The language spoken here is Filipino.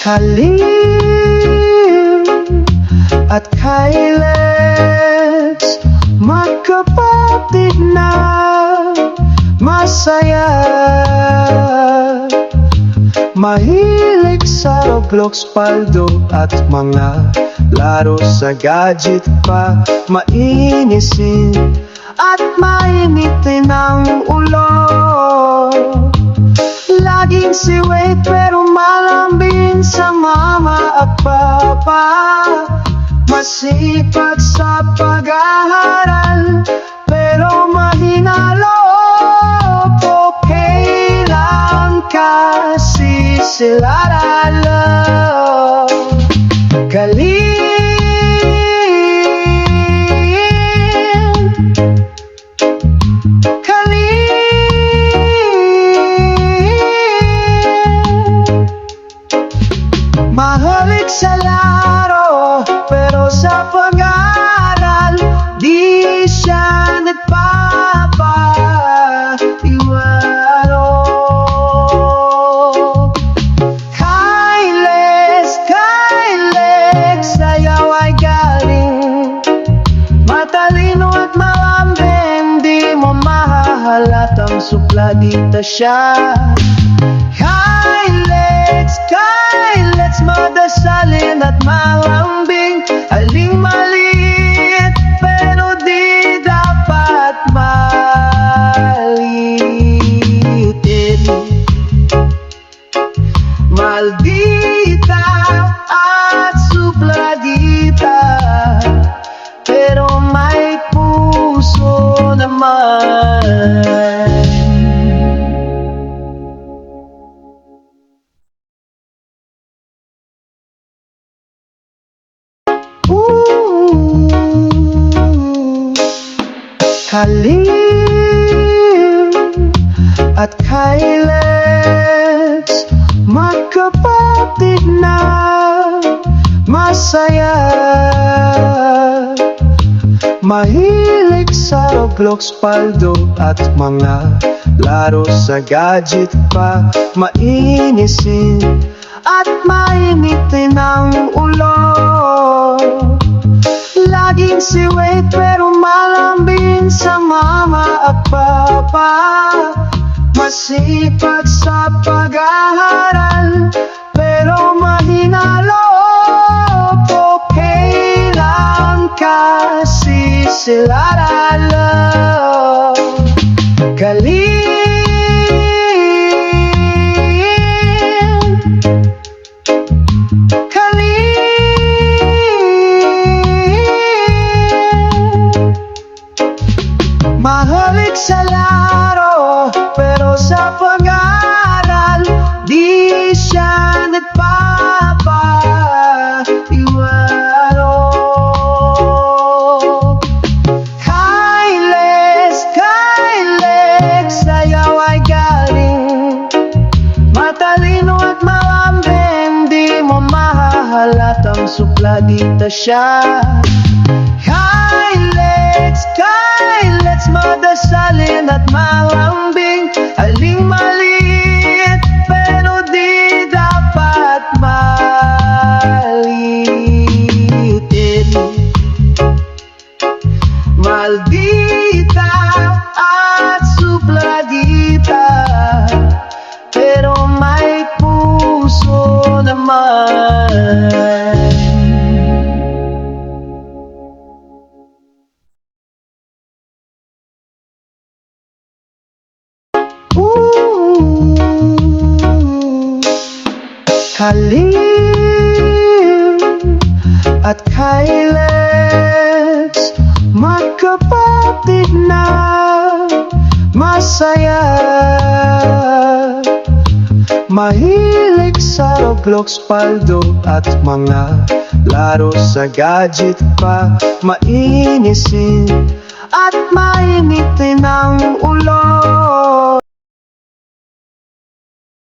Halim at kay Lex, magkapatid na masaya. Mahilig sa Roblox, Paldo at mga laro sa gadget pa. Mainisin at mainitin ang ulo. Laging si Wade pero malambing sa mama at papa. Masipag sa pag-aaral pero mahina loob. Okay lang kasi sila lalo. Mahilig sa laro, pero sa pag-aaral di siya nagpapaiwalo. Kay Lex, sayaw ay galing. Matalino at malambing, di mo mahahalatang supladita siya. Kay Lex, madasalin at malambing. Aling maliit pero di dapat maliitin. Maldita at supladita pero may puso naman. Halim at kay Lex, magkapatid na masaya. Mahilig sa Roblox, Paldo at mga laro sa gadget pa. Mainisin at mainitin ang ulo. Laging si Wade pero malambing sa mama at papa. Masipag sa pag-aaral pero mahina loob. Okay lang kasi sila lalo. Mahilig sa laro, pero sa pag-aaral di siya nagpapaiwalo. Kay Lex, sayaw ay galing. Matalino at malambing, di mo mahahalatang supladita siya. Kay Lex, madasalin at malambing. Aling maliit pero di dapat maliitin. Maldita at supladita pero may puso naman. Halim at kay Lex, magkapatid na masaya. Mahilig sa Roblox, Paldo at mga laro sa gadget pa. Mainisin at mainitin ang ulo.